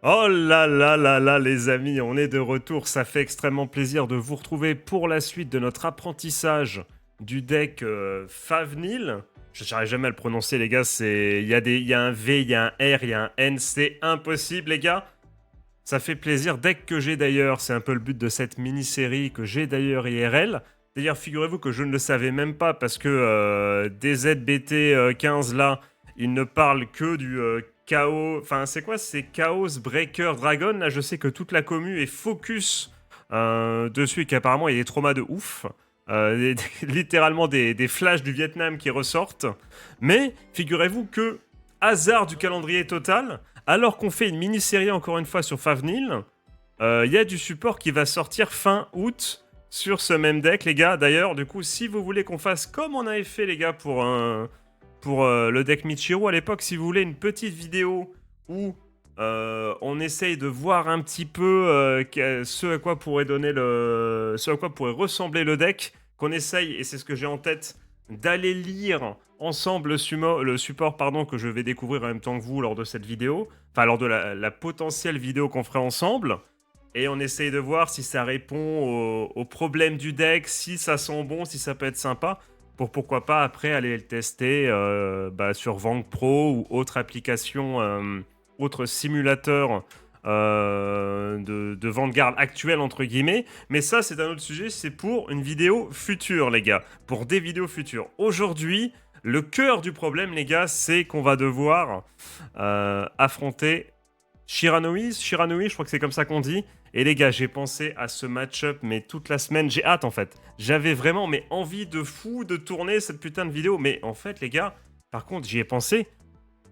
Oh là là là là les amis, on est de retour, ça fait extrêmement plaisir de vous retrouver pour la suite de notre apprentissage du deck Favnil. J'arrive jamais à le prononcer les gars, il y a un V, il y a un R, il y a un N, c'est impossible les gars. Ça fait plaisir, deck que j'ai d'ailleurs, c'est un peu le but de cette mini-série que j'ai d'ailleurs IRL. D'ailleurs, figurez-vous que je ne le savais même pas parce que DZBT 15 là, il ne parle que du Chaos... Enfin, c'est quoi? C'est Chaos Breaker Dragon. Là, je sais que toute la commu est focus dessus et qu'apparemment, il y a des traumas de ouf. Littéralement des flashs du Vietnam qui ressortent. Mais figurez-vous que, hasard du calendrier total, alors qu'on fait une mini-série encore une fois sur Favnil, il y a du support qui va sortir fin août sur ce même deck, les gars. D'ailleurs, du coup, si vous voulez qu'on fasse comme on avait fait, les gars, pour le deck Michiru à l'époque, si vous voulez une petite vidéo où on essaye de voir un petit peu ce à quoi pourrait ce à quoi pourrait ressembler le deck, qu'on essaye, et c'est ce que j'ai en tête, d'aller lire ensemble le support que je vais découvrir en même temps que vous lors de cette vidéo, enfin lors de la potentielle vidéo qu'on ferait ensemble. Et on essaye de voir si ça répond aux problèmes du deck, si ça sent bon, si ça peut être sympa, pour pourquoi pas après aller le tester sur Vang Pro ou autre application, autre simulateur de Vanguard actuel entre guillemets. Mais ça c'est un autre sujet, c'est pour une vidéo future les gars, pour des vidéos futures. Aujourd'hui, le cœur du problème les gars, c'est qu'on va devoir affronter Shiranui, je crois que c'est comme ça qu'on dit. Et les gars, j'ai pensé à ce match-up, mais toute la semaine, j'ai hâte en fait. J'avais vraiment envie de fou de tourner cette putain de vidéo. Mais en fait, les gars, par contre, j'y ai pensé.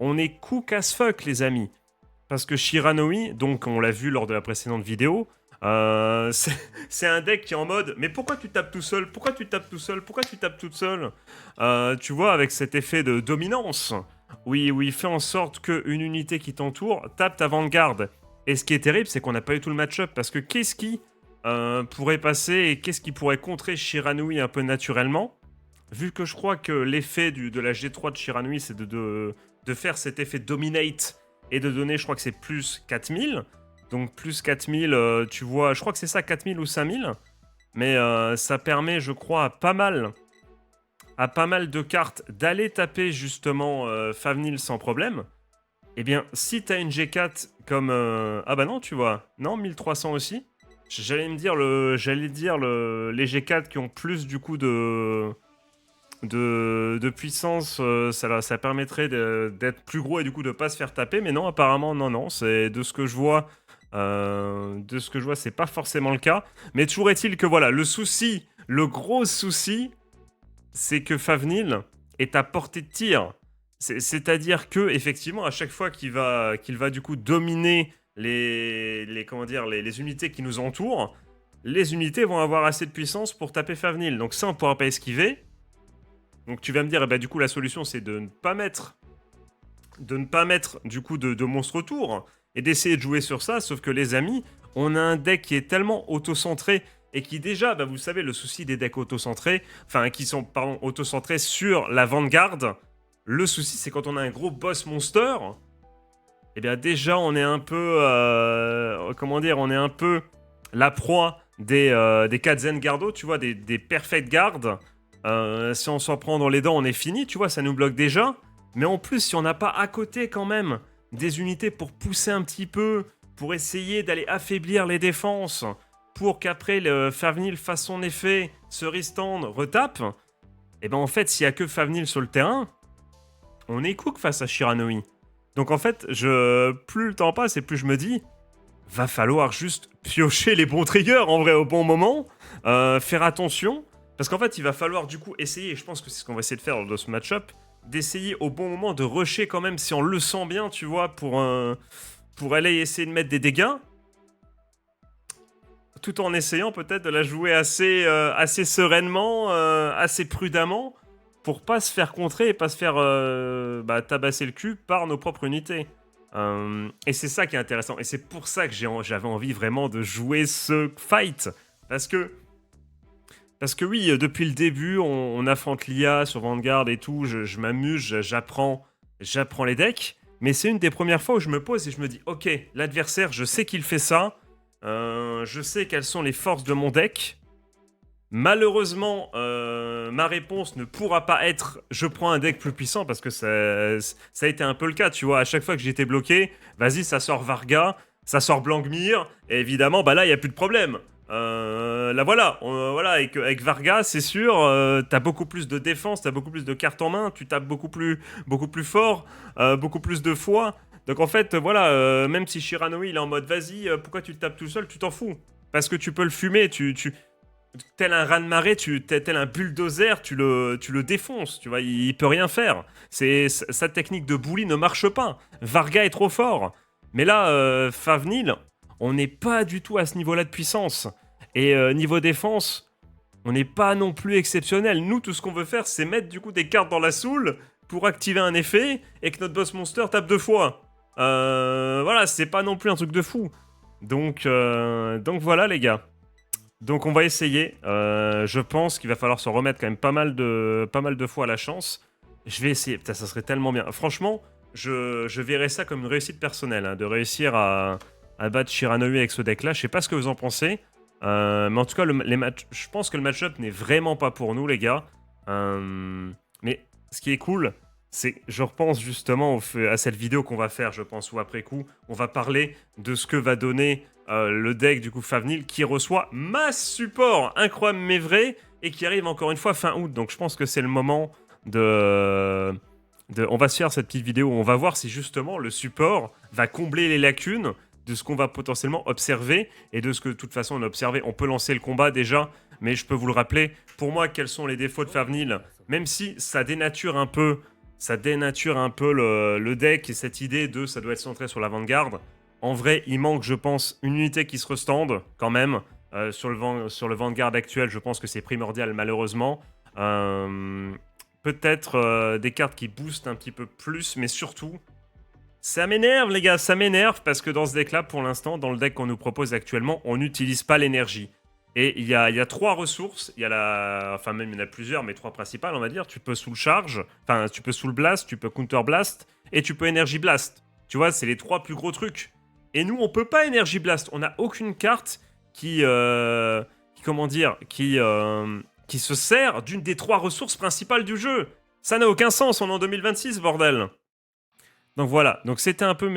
On est cook as fuck, les amis. Parce que Shiranui, donc on l'a vu lors de la précédente vidéo, c'est un deck qui est en mode mais pourquoi tu tapes tout seul? Pourquoi tu tapes tout seul? Pourquoi tu tapes toute seule? Tu vois, avec cet effet de dominance, oui, il fait en sorte qu'une unité qui t'entoure tape ta vanguard. Et ce qui est terrible, c'est qu'on n'a pas eu tout le match-up, parce que qu'est-ce qui pourrait passer et qu'est-ce qui pourrait contrer Shiranui un peu naturellement? Vu que je crois que l'effet de la G3 de Shiranui, c'est de faire cet effet dominate et de donner, je crois que c'est plus 4000. Donc plus 4000, tu vois, je crois que c'est ça, 4000 ou 5000. Mais ça permet, je crois, à pas mal de cartes d'aller taper justement Favnil sans problème. Eh bien, si t'as une G4 comme... Ah bah non, tu vois. Non, 1300 aussi. J'allais dire les G4 qui ont plus du coup de puissance, ça permettrait d'être plus gros et du coup de pas se faire taper. Mais non, apparemment, non. C'est de ce que je vois... c'est pas forcément le cas. Mais toujours est-il que voilà, le gros souci, c'est que Favnil est à portée de tir. C'est-à-dire que effectivement, à chaque fois qu'il va du coup dominer les unités qui nous entourent, les unités vont avoir assez de puissance pour taper Favnil. Donc ça, on pourra pas esquiver. Donc tu vas me dire, eh ben, du coup, la solution, c'est de ne pas mettre du coup de monstres autour et d'essayer de jouer sur ça. Sauf que les amis, on a un deck qui est tellement auto-centré et qui déjà, vous savez, le souci des decks auto-centrés, enfin qui sont auto-centrés sur la Vanguard. Le souci, c'est quand on a un gros boss monster, eh bien déjà on est un peu, on est un peu la proie des Kazen Gardo, tu vois, des Perfect Guard. Si on s'en prend dans les dents, on est fini, tu vois, ça nous bloque déjà. Mais en plus, si on n'a pas à côté quand même des unités pour pousser un petit peu, pour essayer d'aller affaiblir les défenses, pour qu'après le Favnil fasse son effet, se restand, retape, et ben en fait, s'il y a que Favnil sur le terrain, on est cook face à Shiranui. Donc en fait, plus le temps passe et plus je me dis, va falloir juste piocher les bons triggers en vrai au bon moment, faire attention, parce qu'en fait, il va falloir du coup essayer, et je pense que c'est ce qu'on va essayer de faire dans ce match-up, d'essayer au bon moment de rusher quand même si on le sent bien, tu vois, pour aller essayer de mettre des dégâts, tout en essayant peut-être de la jouer assez sereinement, assez prudemment, pour pas se faire contrer et pas se faire tabasser le cul par nos propres unités. Et c'est ça qui est intéressant. Et c'est pour ça que j'avais envie vraiment de jouer ce fight. Parce que oui, depuis le début, on affronte l'IA sur Vanguard et tout, je m'amuse, j'apprends les decks. Mais c'est une des premières fois où je me pose et je me dis, ok, l'adversaire, je sais qu'il fait ça. Je sais quelles sont les forces de mon deck. Malheureusement, ma réponse ne pourra pas être je prends un deck plus puissant parce que ça a été un peu le cas, tu vois. À chaque fois que j'étais bloqué, vas-y, ça sort Varga, ça sort Blankmyr, et évidemment, bah là, il n'y a plus de problème. Là, voilà, voilà avec Varga, c'est sûr, t'as beaucoup plus de défense, t'as beaucoup plus de cartes en main, tu tapes beaucoup plus fort, beaucoup plus de fois. Donc en fait, voilà, même si Shiranui il est en mode vas-y, pourquoi tu le tapes tout seul, tu t'en fous. Parce que tu peux le fumer, tel un raz-de-marée, tel un bulldozer, tu le défonces, tu vois, il peut rien faire. Sa technique de bully ne marche pas. Varga est trop fort. Mais là, Fafnir, on n'est pas du tout à ce niveau-là de puissance. Et niveau défense, on n'est pas non plus exceptionnel. Nous, tout ce qu'on veut faire, c'est mettre du coup des cartes dans la soul pour activer un effet et que notre boss monster tape 2 fois. Voilà, c'est pas non plus un truc de fou. Donc voilà les gars. Donc on va essayer. Je pense qu'il va falloir se remettre quand même pas mal de fois à la chance. Je vais essayer. Putain, ça serait tellement bien. Franchement, je verrais ça comme une réussite personnelle, hein, de réussir à battre Shiranui avec ce deck-là. Je sais pas ce que vous en pensez. Mais en tout cas, je pense que le match-up n'est vraiment pas pour nous, les gars. Mais ce qui est cool, c'est je repense justement à cette vidéo qu'on va faire, je pense, ou après coup. On va parler de ce que va donner le deck du coup Fafnir qui reçoit masse support, incroyable mais vrai, et qui arrive encore une fois fin août. Donc je pense que c'est le moment on va se faire cette petite vidéo où on va voir si justement le support va combler les lacunes de ce qu'on va potentiellement observer et de ce que de toute façon on a observé. On peut lancer le combat déjà, mais je peux vous le rappeler. Pour moi, quels sont les défauts de Fafnir, même si ça dénature un peu le deck et cette idée de ça doit être centré sur l'avant-garde. En vrai, il manque, je pense, une unité qui se restande, quand même. Sur le Vanguard actuel, je pense que c'est primordial, malheureusement. Peut-être des cartes qui boostent un petit peu plus, mais surtout, ça m'énerve, les gars, ça m'énerve, parce que dans ce deck-là, pour l'instant, dans le deck qu'on nous propose actuellement, on n'utilise pas l'énergie. Et il y a 3 ressources, enfin même il y en a plusieurs, mais 3 principales, on va dire. Tu peux soul charge, enfin tu peux soul blast, tu peux counter blast, et tu peux energy blast. Tu vois, c'est les 3 plus gros trucs. Et nous, on peut pas Energy Blast. On n'a aucune carte qui se sert d'une des 3 ressources principales du jeu. Ça n'a aucun sens, on est en 2026, bordel. Donc voilà, donc c'était un peu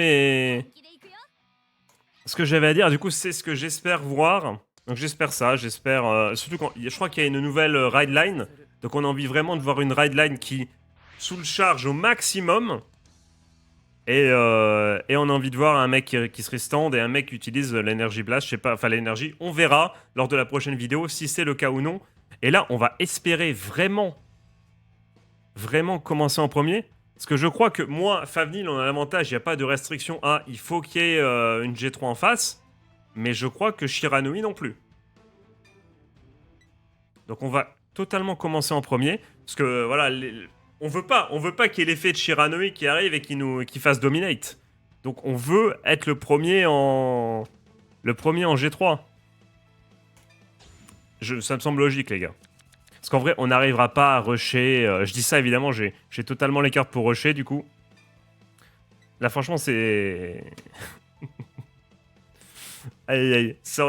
ce que j'avais à dire. Du coup, c'est ce que j'espère voir. Donc j'espère ça, surtout quand je crois qu'il y a une nouvelle ride line. Donc on a envie vraiment de voir une ride line qui soul charge au maximum. Et on a envie de voir un mec qui se restand et un mec qui utilise l'énergie blast, je sais pas, enfin l'énergie. On verra lors de la prochaine vidéo si c'est le cas ou non. Et là, on va espérer vraiment commencer en premier. Parce que je crois que moi, Fafnir, on a l'avantage, il n'y a pas de restriction à il faut qu'il y ait une G3 en face. Mais je crois que Shiranui non plus. Donc on va totalement commencer en premier. Parce que voilà, on veut pas qu'il y ait l'effet de Shiranui qui arrive et qui fasse dominate. Donc on veut être le premier en G3. Ça me semble logique, les gars. Parce qu'en vrai, on n'arrivera pas à rusher. Je dis ça, évidemment, j'ai totalement les cartes pour rusher, du coup. Là, franchement, c'est... Aïe, aïe. Ça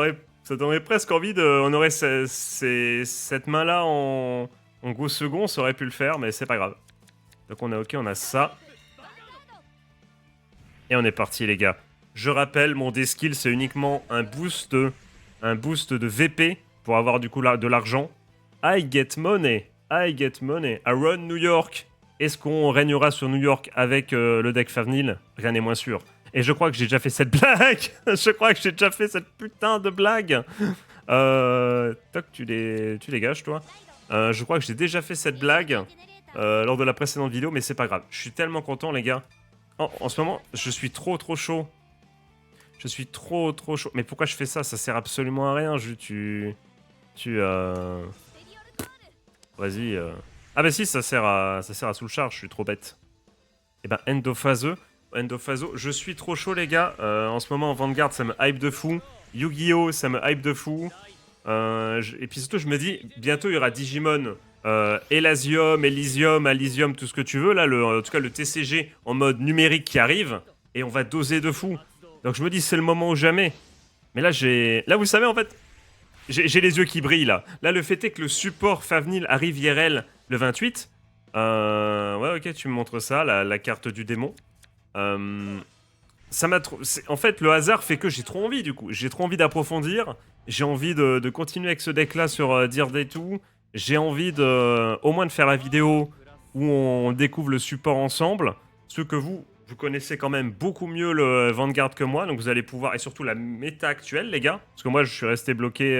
donnerait presque envie de... On aurait cette main-là en go second, ça aurait pu le faire, mais c'est pas grave. Donc on a ok, on a ça. Et on est parti, les gars. Je rappelle, mon D-skill, c'est uniquement un boost de VP pour avoir du coup de l'argent. I get money. Around New York. Est-ce qu'on régnera sur New York avec le deck Fafnir? Rien n'est moins sûr. Et je crois que j'ai déjà fait cette blague. Je crois que j'ai déjà fait cette putain de blague. Toc, tu dégages, toi. Je crois que j'ai déjà fait cette blague lors de la précédente vidéo, mais c'est pas grave. Je suis tellement content, les gars. En ce moment, je suis trop chaud. Je suis trop chaud. Mais pourquoi je fais ça? Ça sert absolument à rien. Vas-y. Ah bah si, ça sert à soul charge. Je suis trop bête. Et ben, Endophaso, je suis trop chaud, les gars. En ce moment, en Vanguard, ça me hype de fou. Yu-Gi-Oh, ça me hype de fou. Et puis surtout, je me dis, bientôt, il y aura Digimon Elasium, Elysium, Alysium, tout ce que tu veux, là, en tout cas le TCG en mode numérique qui arrive, et on va doser de fou. Donc je me dis, c'est le moment ou jamais. Mais là, Là, vous savez, en fait, j'ai les yeux qui brillent, là. Là, le fait est que le support Favnil arrive IRL le 28. Ouais, ok, tu me montres ça, la carte du démon. Ça m'a trop... En fait, le hasard fait que j'ai trop envie, du coup. J'ai trop envie d'approfondir. J'ai envie de continuer avec ce deck-là sur Dear Day 2. J'ai envie au moins de faire la vidéo où on découvre le support ensemble. Ce que vous connaissez quand même beaucoup mieux le Vanguard que moi. Donc vous allez pouvoir... Et surtout la méta actuelle, les gars. Parce que moi, je suis resté bloqué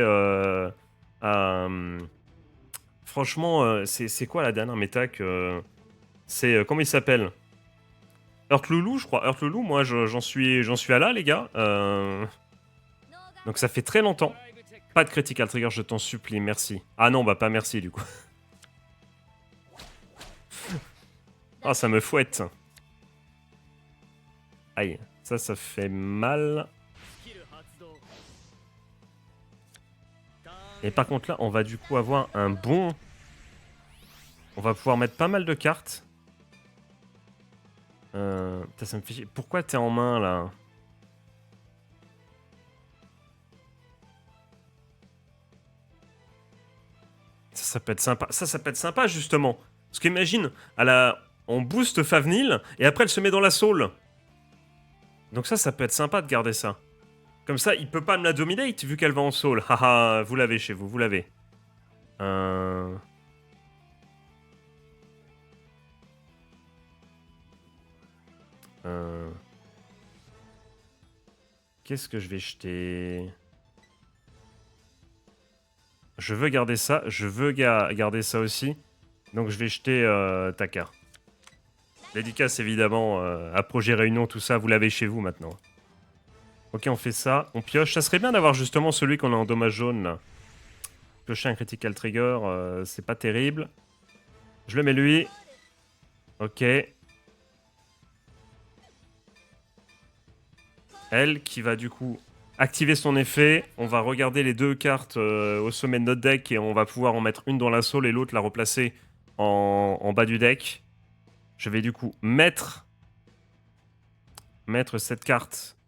à... Franchement, c'est quoi la dernière méta que... C'est... comment il s'appelle? Earth Loulou, je crois. Earth Loulou, moi, j'en suis à là, les gars. Donc ça fait très longtemps. Pas de critical trigger, je t'en supplie, merci. Ah non, bah pas merci, du coup. Ah, ça me fouette. Aïe, ça fait mal. Et par contre, là, on va du coup avoir un bon... On va pouvoir mettre pas mal de cartes. Putain, ça me fait chier. Pourquoi t'es en main, là? Ça peut être sympa. Ça peut être sympa, justement. Parce qu'imagine, on booste Favnil, et après, elle se met dans la soul. Donc ça peut être sympa de garder ça. Comme ça, il peut pas me la dominate, vu qu'elle va en soul. Haha, vous l'avez chez vous, vous l'avez. Qu'est-ce que je vais jeter? Je veux garder ça. Je veux garder ça aussi. Donc je vais jeter Taka. Dédicace évidemment à Projet Réunion, tout ça. Vous l'avez chez vous maintenant. Ok, on fait ça. On pioche. Ça serait bien d'avoir justement celui qu'on a en dommage jaune là. Piocher un critical trigger, c'est pas terrible. Je le mets lui. Ok. Elle qui va du coup activer son effet. On va regarder les deux cartes au sommet de notre deck et on va pouvoir en mettre une dans la soul et l'autre la replacer en bas du deck. Je vais du coup mettre cette carte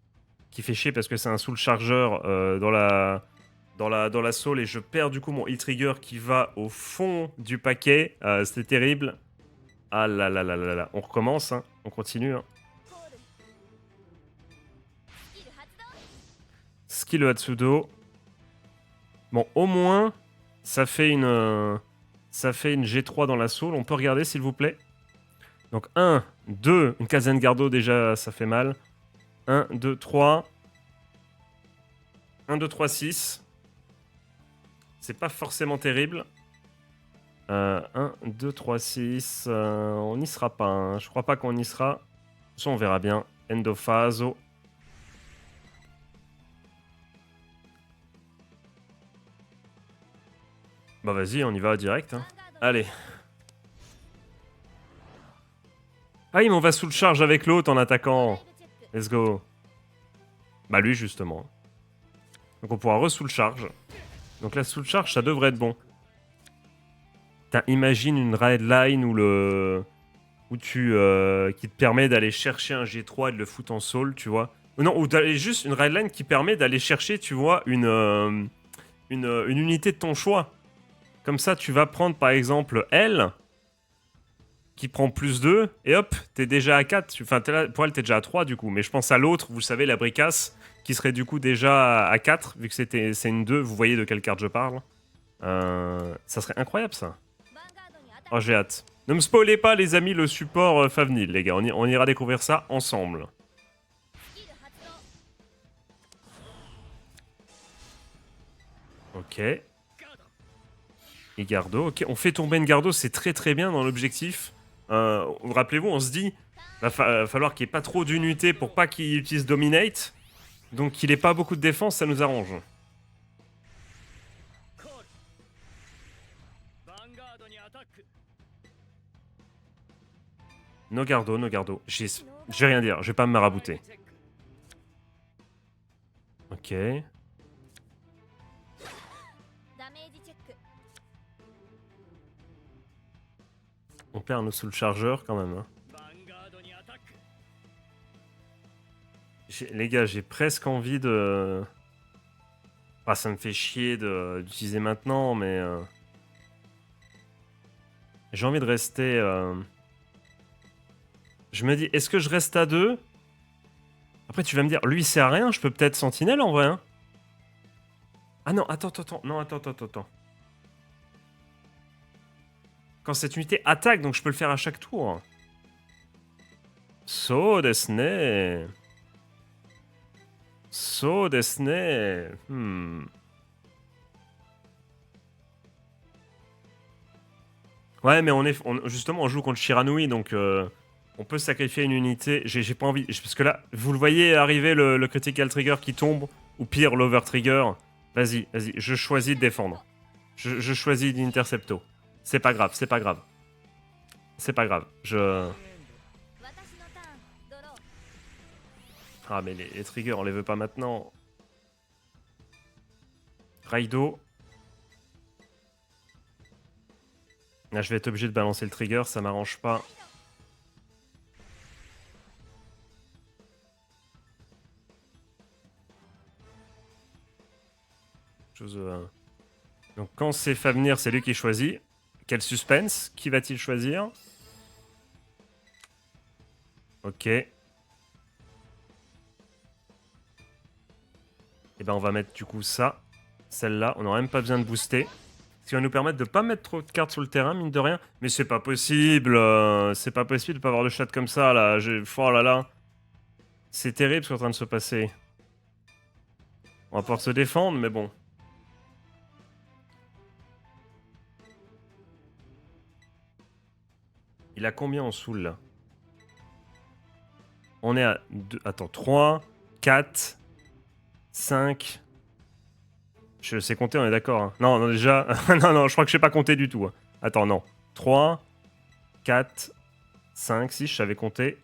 qui fait chier parce que c'est un soul charger dans la soul et je perds du coup mon heal trigger qui va au fond du paquet. C'était terrible. Ah là là là là là. On recommence, hein. On continue. Hein. Skill Hatsudo. Bon, au moins, ça fait une G3 dans la soul. On peut regarder, s'il vous plaît. Donc, 1, 2, une Kazengardo, déjà, ça fait mal. 1, 2, 3. 1, 2, 3, 6. C'est pas forcément terrible. 1, 2, 3, 6. On n'y sera pas. Hein. Je crois pas qu'on y sera. De toute façon, on verra bien. Endophaso. Bah vas-y, on y va direct. Hein. Allez. Ah, mais on va sous le charge avec l'autre en attaquant. Let's go. Bah lui, justement. Donc on pourra re-sous le charge. Donc là, sous le charge, ça devrait être bon. Imagine une raid line où tu qui te permet d'aller chercher un G3 et de le foutre en soul, tu vois. Non, ou d'aller juste une raid line qui permet d'aller chercher, tu vois, une unité de ton choix. Comme ça, tu vas prendre par exemple elle, qui prend plus 2, et hop, t'es déjà à 4. Enfin, pour elle, t'es déjà à 3 du coup. Mais je pense à l'autre, vous savez, la bricasse, qui serait du coup déjà à 4, vu que c'est une 2. Vous voyez de quelle carte je parle. Ça serait incroyable ça. Oh, j'ai hâte. Ne me spoilez pas, les amis, le support Favnil, les gars. On ira découvrir ça ensemble. Ok. Igardo, ok. On fait tomber Ngardo, c'est très très bien dans l'objectif. Rappelez-vous, on se dit, va falloir qu'il n'y ait pas trop d'unités pour pas qu'il utilise Dominate. Donc qu'il ait pas beaucoup de défense, ça nous arrange. No Gardo, no Gardo. Je vais rien dire, je vais pas me marabouter. Ok. On perd nos soul chargeurs quand même. Hein. Les gars, j'ai presque envie de... Ah, ça me fait chier d'utiliser maintenant, mais... J'ai envie de rester... Je me dis, est-ce que je reste à 2? Après, tu vas me dire, lui, il sert à rien, je peux peut-être sentinelle en vrai. Hein. Ah non, attends. Non, attends. Quand cette unité attaque, donc je peux le faire à chaque tour. So desu ne. So desu ne. Ouais, mais justement, on joue contre Shiranui, donc on peut sacrifier une unité. J'ai pas envie, parce que là, vous le voyez arriver le critical trigger qui tombe, ou pire, l'over trigger. Vas-y, je choisis de défendre. Je choisis d'intercepto. C'est pas grave. Ah, mais les triggers, on les veut pas maintenant. Raido. Là, je vais être obligé de balancer le trigger, ça m'arrange pas. Donc quand c'est Fafnir, c'est lui qui choisit. Quel suspense. Qui va-t-il choisir? Ok. Et ben on va mettre du coup ça. Celle-là, on n'aura même pas besoin de booster. Ce qui va nous permettre de pas mettre trop de cartes sur le terrain, mine de rien. Mais c'est pas possible. C'est pas possible de pas avoir de chat comme ça, là. Oh là là. C'est terrible ce qui est en train de se passer. On va pouvoir se défendre, mais bon. Il a combien en soul, là? On est à 2... Attends, 3, 4, 5... Je sais compter, on est d'accord. Hein. Non, déjà... non, je crois que je sais pas compter du tout. Hein. Attends, non. 3, 4, 5, 6, je savais compter.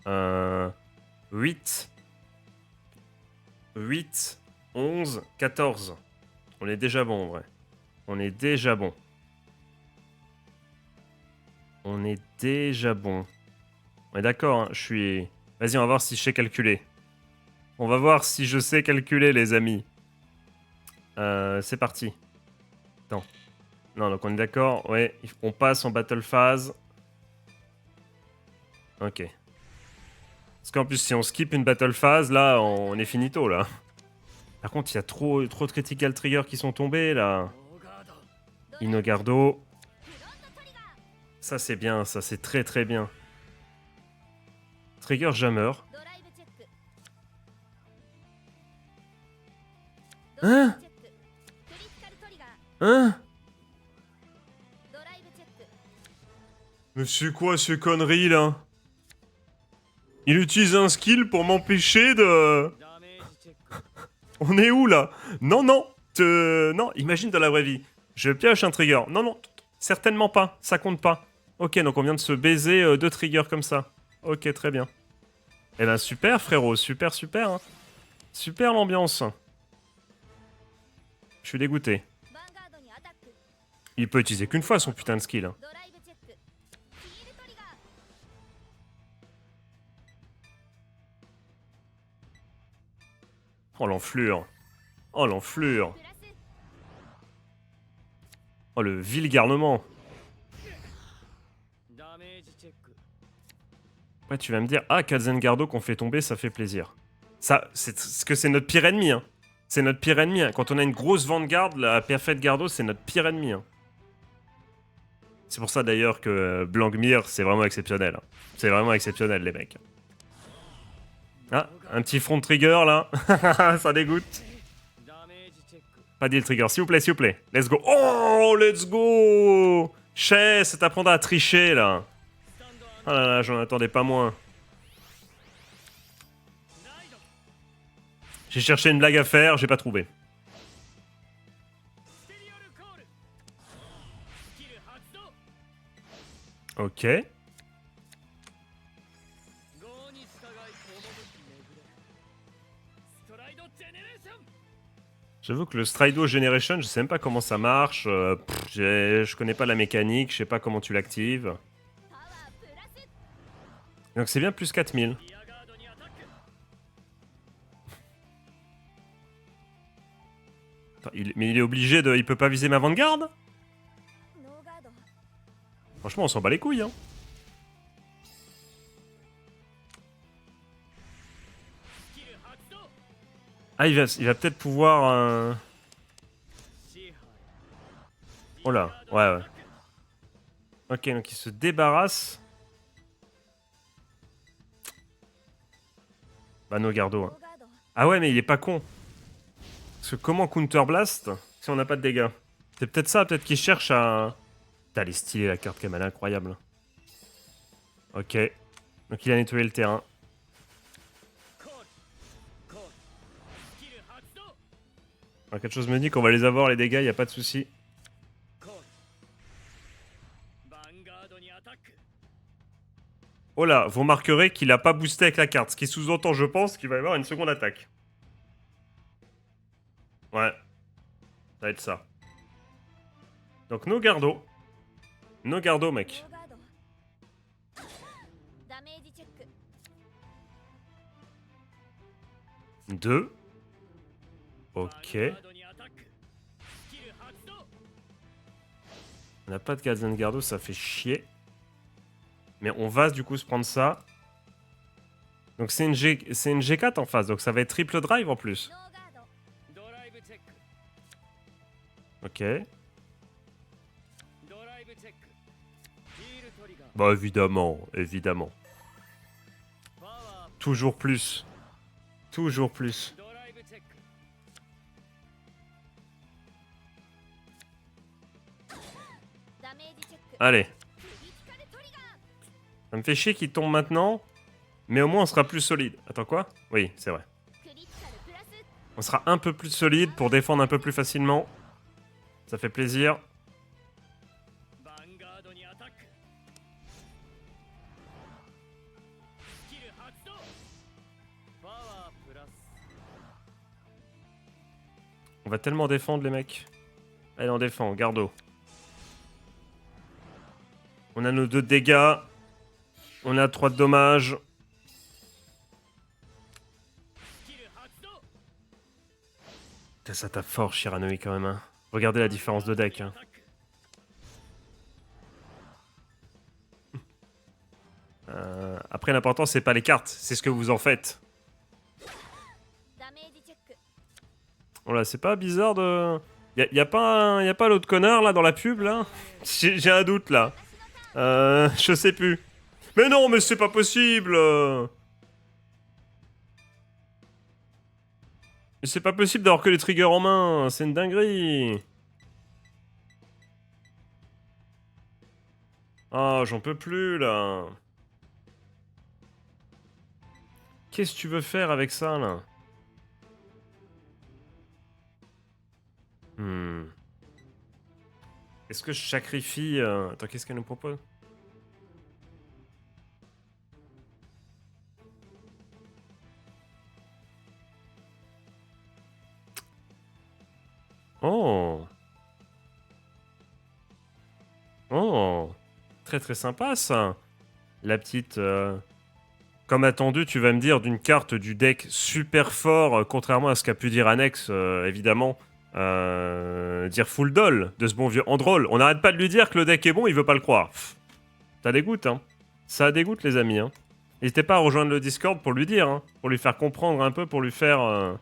8, 11, 14. On est déjà bon, en vrai. On est déjà bon. On est d'accord, hein. Je suis... Vas-y, on va voir si je sais calculer. On va voir si je sais calculer, les amis. C'est parti. Attends. Non, donc on est d'accord. Ouais, on passe en battle phase. Ok. Parce qu'en plus, si on skip une battle phase, là, on est finito, là. Par contre, il y a trop de critical triggers qui sont tombés, là. Inogardo. Ça, c'est bien. Ça, c'est très, très bien. Trigger Jammer. Hein? Mais c'est quoi ces conneries, là? Il utilise un skill pour m'empêcher de... On est où, là? Non, non, imagine dans la vraie vie. Je pioche un trigger. Non, certainement pas. Ça compte pas. Ok, donc on vient de se baiser 2 triggers comme ça. Ok, très bien. Eh ben, super, frérot. Super. Hein. Super l'ambiance. Je suis dégoûté. Il peut utiliser qu'une fois son putain de skill. Hein. Oh l'enflure. Oh l'enflure. Oh le vil garnement. Ouais, tu vas me dire, ah, Kazengardo qu'on fait tomber, ça fait plaisir. Ça, c'est notre pire ennemi. Hein. C'est notre pire ennemi. Hein. Quand on a une grosse Vanguard, la Perfect Gardo, c'est notre pire ennemi. Hein. C'est pour ça d'ailleurs que Blankmir, c'est vraiment exceptionnel. Hein. C'est vraiment exceptionnel, les mecs. Ah, un petit front trigger là. Ça dégoûte. Pas deal trigger, s'il vous plaît. Let's go. Oh, let's go. Chess, ça t'apprendra à tricher là. Oh là là, j'en attendais pas moins. J'ai cherché une blague à faire, j'ai pas trouvé. Ok. J'avoue que le Strido Generation, je sais même pas comment ça marche. Je connais pas la mécanique, je sais pas comment tu l'actives. Donc c'est bien plus 4000. Attends, mais il est obligé de... Il peut pas viser ma vanguard? Franchement, on s'en bat les couilles, hein. Ah, il va peut-être pouvoir... Oh là, ouais. Ok, donc il se débarrasse. Bah, no gardo. Hein. Ah ouais, mais il est pas con. Parce que comment Counter Blast si on n'a pas de dégâts? C'est peut-être ça, peut-être qu'il cherche à... Putain, elle est stylée la carte quand même, elle est incroyable. Ok. Donc il a nettoyé le terrain. Alors, quelque chose me dit qu'on va les avoir les dégâts, y a pas de souci. Oh là, vous remarquerez qu'il a pas boosté avec la carte, ce qui sous-entend, je pense, qu'il va y avoir une seconde attaque. Ouais. Ça va être ça. Donc no gardo. No gardo, mec. Deux. Ok. On n'a pas de gardien de gardo, ça fait chier. Mais on va du coup se prendre ça. Donc c'est une G4 en face, donc ça va être triple drive en plus. Ok. Bah évidemment, évidemment. Toujours plus. Toujours plus. Allez. Ça me fait chier qu'il tombe maintenant. Mais au moins on sera plus solide. Attends quoi? Oui, c'est vrai. On sera un peu plus solide pour défendre un peu plus facilement. Ça fait plaisir. On va tellement défendre les mecs. Allez, on défend, gardo. On a nos 2 dégâts. On a 3 de dommages. Putain, ça tape fort, Shiranui, quand même. Hein. Regardez la différence de deck. Hein. Après, l'important, c'est pas les cartes, c'est ce que vous en faites. Voilà, c'est pas bizarre de... Y a pas l'autre connard, là, dans la pub, là? J'ai un doute, là. Je sais plus. Mais non, mais c'est pas possible. Mais c'est pas possible d'avoir que les triggers en main. C'est une dinguerie. Ah, j'en peux plus, là. Qu'est-ce que tu veux faire avec ça, là? Est-ce que je sacrifie... Attends, qu'est-ce qu'elle nous propose? Oh. Oh. Très très sympa, ça. La petite... Comme attendu, tu vas me dire d'une carte du deck super fort, contrairement à ce qu'a pu dire Annex, évidemment. Dire full doll de ce bon vieux Androll. On n'arrête pas de lui dire que le deck est bon, il veut pas le croire. Pff, ça dégoûte, hein. Ça dégoûte, les amis, hein. N'hésitez pas à rejoindre le Discord pour lui dire, hein. Pour lui faire comprendre un peu, pour lui faire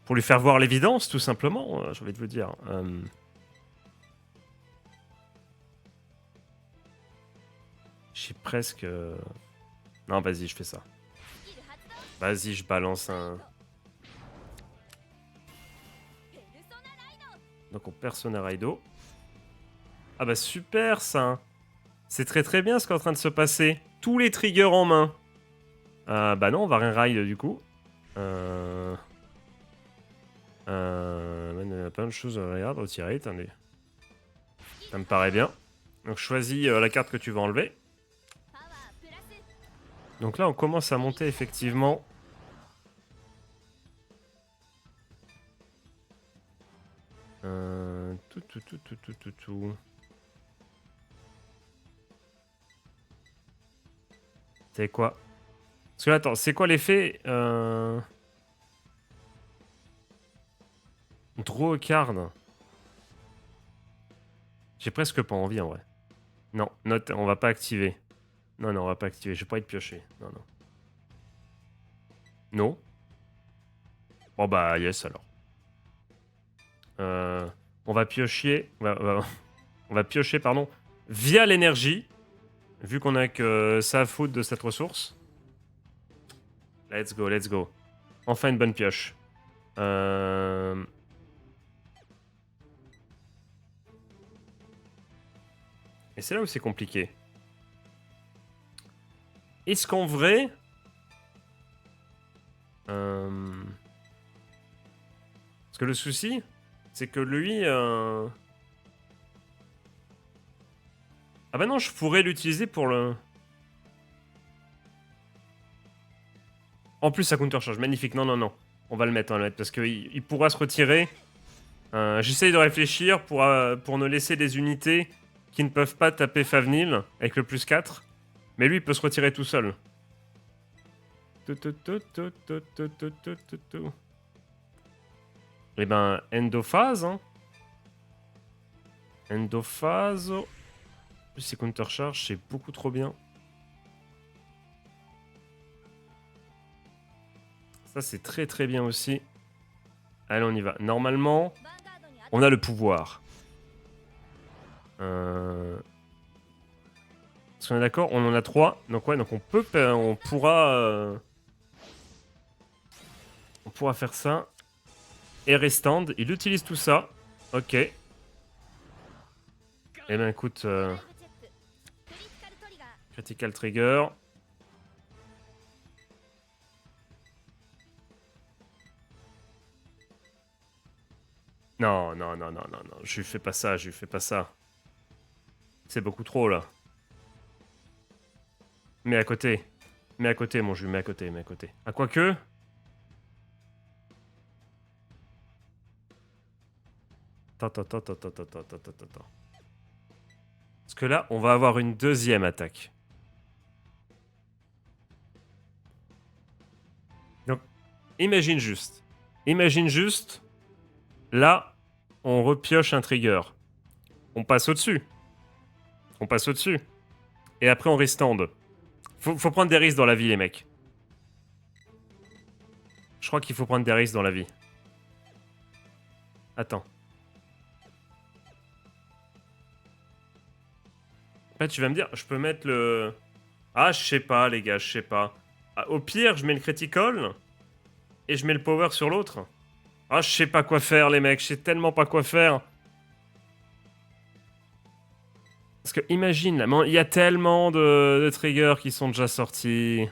voir l'évidence, tout simplement, j'ai envie de vous dire. J'ai presque... Non, vas-y, je fais ça. Vas-y, je balance un... Donc on Persona Raido. Ah bah super, ça. C'est très très bien ce qui est en train de se passer. Tous les triggers en main. Bah non, on va rien ride du coup. Il y a plein de choses à regarder, retirer, attendez. Ça me paraît bien. Donc choisis la carte que tu vas enlever. Donc là, on commence à monter effectivement. Tout. C'est quoi? Parce que là, attends, c'est quoi l'effet Draw a card. J'ai presque pas envie en vrai. Non, note, on va pas activer. Non, non, on va pas activer. J'ai pas envie de piocher. Non, non. Non. Bon bah, yes alors. On va piocher. On va piocher, pardon, via l'énergie. Vu qu'on a que ça à foutre de cette ressource. Let's go, let's go. Enfin une bonne pioche. Et c'est là où c'est compliqué. Est-ce qu'en vrai... Parce que le souci, c'est que lui... Ah bah non, je pourrais l'utiliser pour le... En plus, ça counter-charge. Magnifique. Non, non, non. On va le mettre, parce qu'il pourra se retirer. J'essaye de réfléchir pour ne laisser des unités qui ne peuvent pas taper Favnil avec le plus 4. Mais lui, il peut se retirer tout seul. Eh ben, endophase. Hein. Endophase. Plus c'est counter-charge, c'est beaucoup trop bien. Ça, c'est très très bien aussi. Allez, on y va. Normalement, on a le pouvoir. Est-ce qu'on est d'accord? On en a 3. Donc ouais, donc on pourra faire ça. Et restand, il utilise tout ça. Ok. Eh ben écoute, critical trigger. Non, non, non, non, non, non. Je lui fais pas ça, je lui fais pas ça. C'est beaucoup trop là. Mets à côté. Mets à côté, mon jus, mets à côté, mets à côté. Ah, quoique. Attends. Parce que là, on va avoir une deuxième attaque. Donc, imagine juste. Imagine juste. Là, on repioche un trigger. On passe au-dessus. On passe au-dessus. Et après, on restand. Faut prendre des risques dans la vie, les mecs. Je crois qu'il faut prendre des risques dans la vie. Attends. Là, tu vas me dire, je peux mettre le... Ah, je sais pas, les gars, je sais pas. Ah, au pire, je mets le critical. Et je mets le power sur l'autre. Ah, je sais pas quoi faire, les mecs. Je sais tellement pas quoi faire. Parce que imagine, là, il y a tellement de triggers qui sont déjà sortis.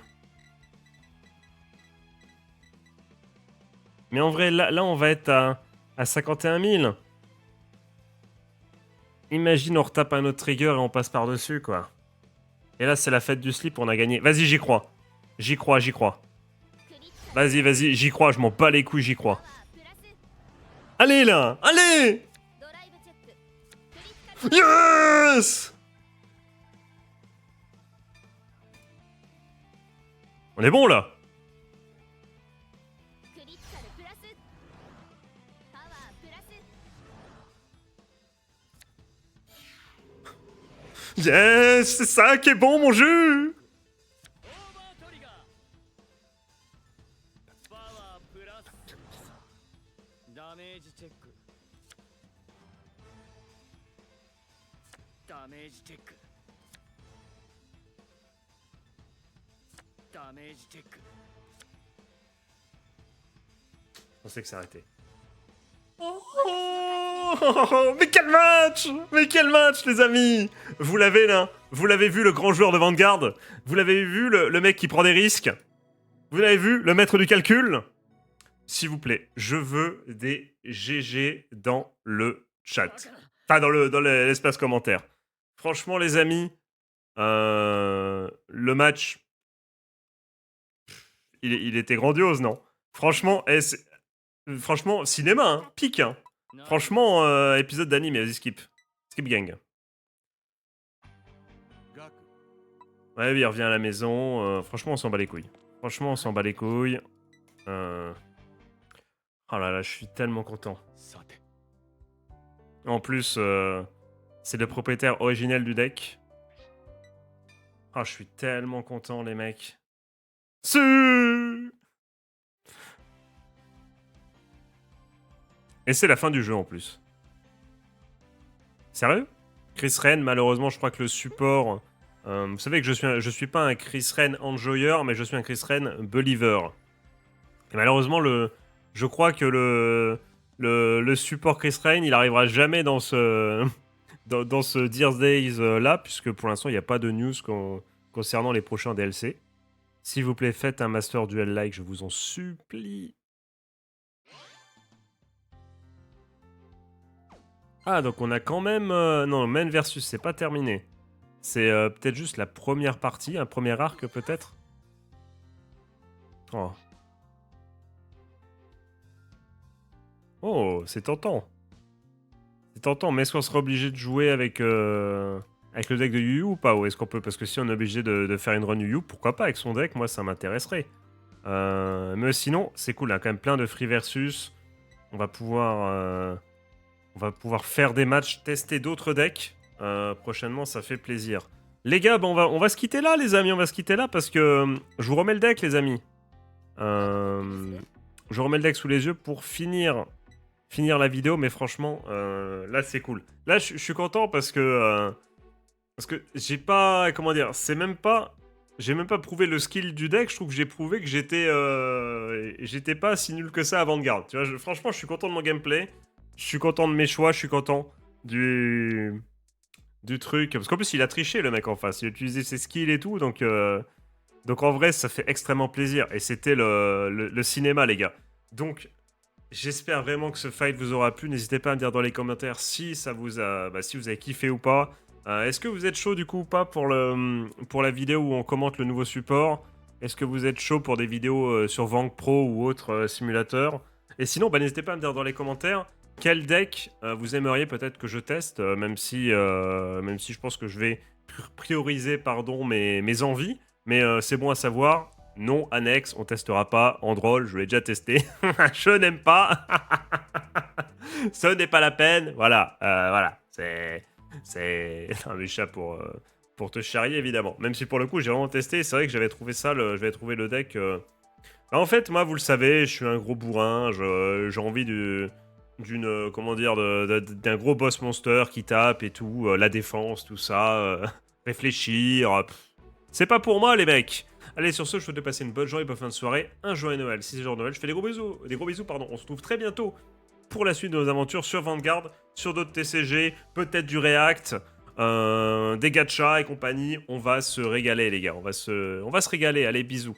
Mais en vrai, là on va être à 51 000. Imagine, on retape un autre trigger et on passe par-dessus, quoi. Et là, c'est la fête du slip, on a gagné. Vas-y, j'y crois. J'y crois. Vas-y, j'y crois, je m'en bats les couilles, j'y crois. Allez, là. Allez. Yes. On est bon, là. Yes, c'est ça qui est bon, mon jeu. On sait que c'est arrêté. Oh, mais quel match! Mais quel match, les amis! Vous l'avez là? Vous l'avez vu, le grand joueur de Vanguard? Vous l'avez vu, le mec qui prend des risques? Vous l'avez vu, le maître du calcul? S'il vous plaît, je veux des GG dans le chat. Enfin, dans l'espace commentaire. Franchement, les amis, le match, il était grandiose, non? Franchement, franchement, cinéma, hein, pique, hein. Franchement, épisode d'anime, vas-y, skip. Skip gang. Ouais, oui, il revient à la maison. Franchement, on s'en bat les couilles. Franchement, on s'en bat les couilles. Euh, Oh là là, je suis tellement content. さて En plus, c'est le propriétaire originel du deck. Ah, je suis tellement content, les mecs. Si. Et c'est la fin du jeu en plus. Sérieux? Chris Ren, malheureusement, je crois que le support. Vous savez que je suis pas un Chris Ren enjoyer, mais je suis un Chris Ren believer. Et malheureusement, je crois que le support Chris Ren, il arrivera jamais dans ce, dans ce Dear Days là, puisque pour l'instant, il n'y a pas de news concernant les prochains DLC. S'il vous plaît, faites un Master Duel like, je vous en supplie. Ah, donc on a quand même... non, main versus, c'est pas terminé. C'est peut-être juste la première partie, un premier arc peut-être. Oh. Oh, c'est tentant. C'est tentant, mais est-ce qu'on sera obligé de jouer avec le deck de Yu Yu ou pas? Ou est-ce qu'on peut... Parce que si on est obligé de faire une run Yu Yu, pourquoi pas avec son deck? Moi, ça m'intéresserait. Mais sinon, c'est cool, il y a quand même plein de free versus. On va pouvoir faire des matchs, tester d'autres decks. Prochainement, ça fait plaisir. Les gars, bah, on va se quitter là, les amis. On va se quitter là parce que je vous remets le deck, les amis. Je remets le deck sous les yeux pour finir la vidéo. Mais franchement, là, c'est cool. Là, je suis content parce que j'ai pas... Comment dire? C'est même pas... J'ai même pas prouvé le skill du deck. Je trouve que j'ai prouvé que j'étais pas si nul que ça à Vanguard. Tu vois, franchement, je suis content de mon gameplay. Je suis content de mes choix. Je suis content du truc. Parce qu'en plus, il a triché, le mec en face. Il a utilisé ses skills et tout. Donc en vrai, ça fait extrêmement plaisir. Et c'était le cinéma, les gars. Donc, j'espère vraiment que ce fight vous aura plu. N'hésitez pas à me dire dans les commentaires si ça vous a, si vous avez kiffé ou pas. Est-ce que vous êtes chaud du coup ou pas pour la vidéo où on commente le nouveau support? Est-ce que vous êtes chaud pour des vidéos sur Vank Pro ou autres simulateurs? Et sinon, n'hésitez pas à me dire dans les commentaires quel deck vous aimeriez peut-être que je teste, même si je pense que je vais prioriser mes envies. Mais c'est bon à savoir. Non, annexe, on testera pas. Androll, je l'ai déjà testé. Je n'aime pas. Ce n'est pas la peine. Voilà, voilà. C'est un méchat pour te charrier, évidemment. Même si pour le coup, j'ai vraiment testé. C'est vrai que j'avais trouvé ça, j'avais trouvé le deck. En fait, moi, vous le savez, je suis un gros bourrin. J'ai envie comment dire, d'un gros boss monster qui tape et tout. La défense, tout ça. Réfléchir. C'est pas pour moi, les mecs. Allez, sur ce, je vous souhaite de passer une bonne journée, bonne fin de soirée, un joyeux Noël. Si c'est jour de Noël, je fais des gros bisous, pardon. On se retrouve très bientôt pour la suite de nos aventures sur Vanguard, sur d'autres TCG, peut-être du React, des gachas et compagnie. On va se régaler, les gars. On va se régaler. Allez, bisous.